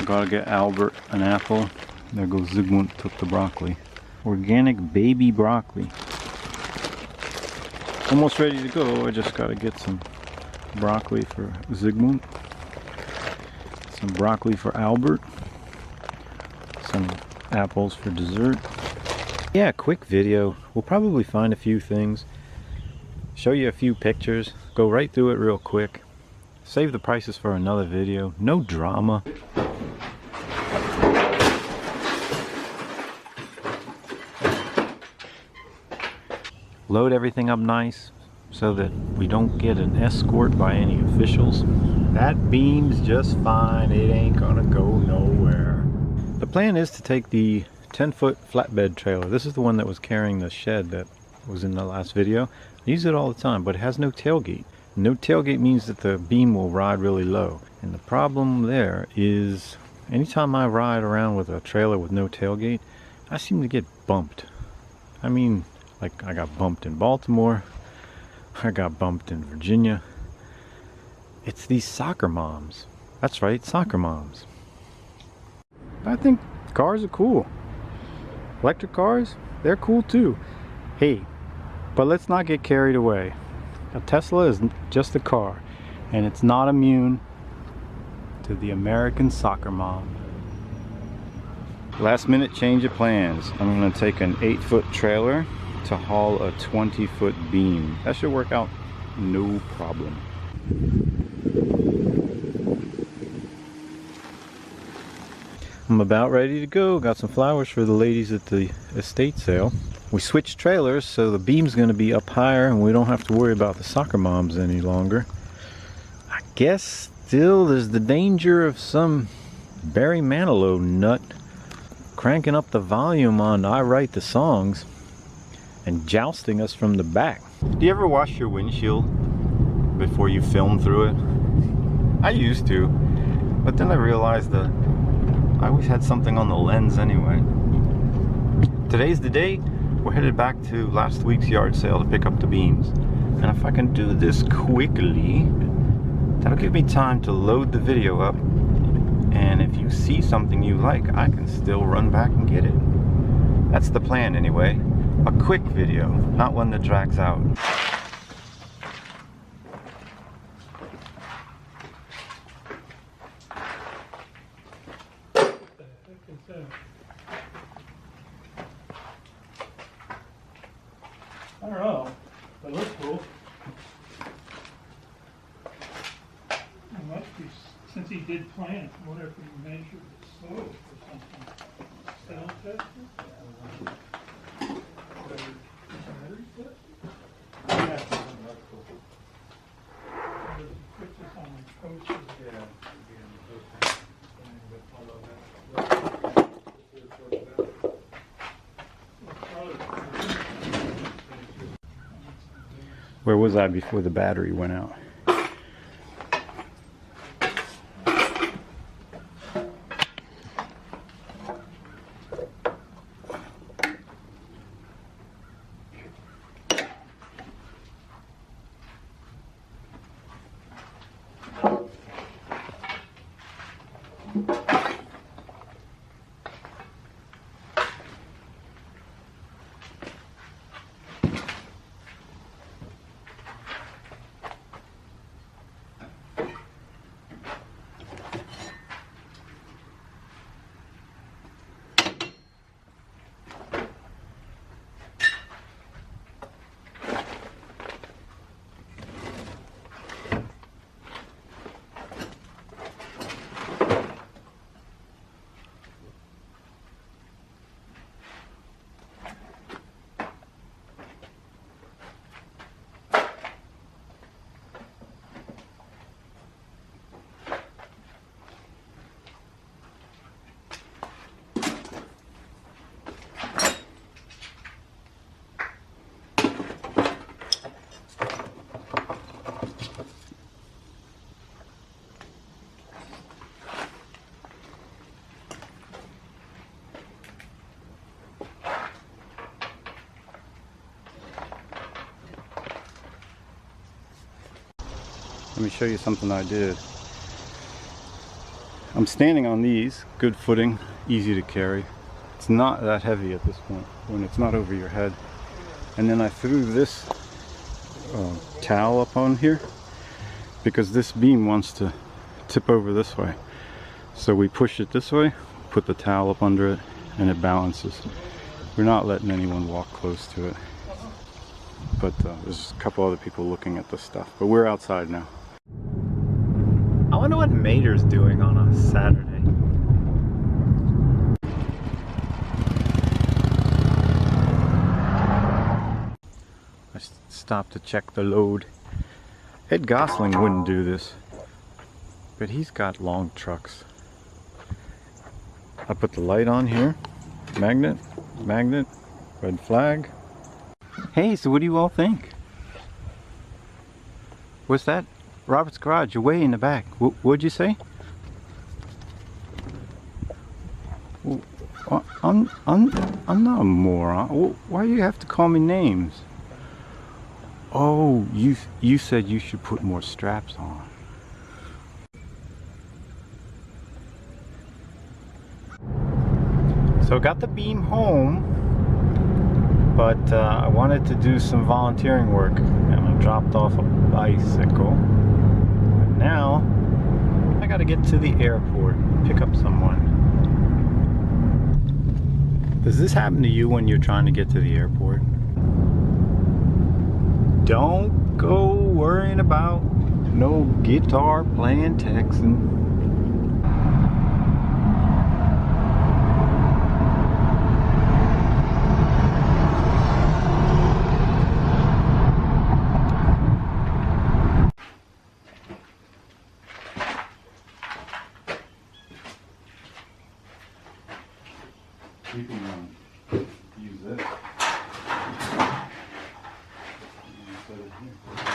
gotta get Albert an apple. There goes Zygmunt, took the broccoli. Organic baby broccoli. Almost ready to go. I just gotta get some broccoli for Zygmunt. Some broccoli for Albert. Some apples for dessert. Yeah, quick video. We'll probably find a few things. Show you a few pictures. Go right through it real quick. Save the prices for another video. No drama. Load everything up nice so that we don't get an escort by any officials. That beam's just fine. It ain't gonna go nowhere. The plan is to take the 10-foot flatbed trailer. This is the one that was carrying the shed that was in the last video. I use it all the time, but it has no tailgate. No tailgate means that the beam will ride really low. And the problem there is anytime I ride around with a trailer with no tailgate, I seem to get bumped. I mean, like I got bumped in Baltimore, I got bumped in Virginia. It's these soccer moms. That's right, soccer moms. I think cars are cool. Electric cars, they're cool too. Hey, but let's not get carried away. A Tesla is just a car, and it's not immune to the American soccer mom. Last minute change of plans. I'm going to take an 8-foot trailer to haul a 20-foot beam. That should work out no problem. I'm about ready to go. Got some flowers for the ladies at the estate sale. We switched trailers, so the beam's going to be up higher and we don't have to worry about the soccer moms any longer. I guess still there's the danger of some Barry Manilow nut cranking up the volume on I Write the Songs and jousting us from the back. Do you ever wash your windshield before you film through it? I used to, but then I realized that I always had something on the lens anyway. Today's the day. We're headed back to last week's yard sale to pick up the beams. And if I can do this quickly, that'll give me time to load the video up. And if you see something you like, I can still run back and get it. That's the plan anyway. A quick video, not one that drags out. I don't know, but it looks cool. It must be, since he did plant, what if he measured the slope or something? Sound test it? Battery test it? Yeah, that's cool. Put this on the coaster. Yeah. Where was I before the battery went out? Let me show you something I did. I'm standing on these, good footing, easy to carry. It's not that heavy at this point when it's not over your head. And then I threw this towel up on here because this beam wants to tip over this way. So we push it this way, put the towel up under it, and it balances. We're not letting anyone walk close to it. But there's a couple other people looking at this stuff. But we're outside now. I wonder what Mater's doing on a Saturday. I stopped to check the load. Ed Gosling wouldn't do this, but he's got long trucks. I put the light on here. Magnet, magnet, red flag. Hey, so what do you all think? What's that? Robert's Garage, you're way in the back. What'd you say? I'm not a moron. Why do you have to call me names? Oh, you said you should put more straps on. So I got the beam home, but I wanted to do some volunteering work, and I dropped off a bicycle. And now I gotta get to the airport, pick up someone. Does this happen to you when you're trying to get to the airport? Don't go worrying about no guitar playing Texan. You can use this. Set it here.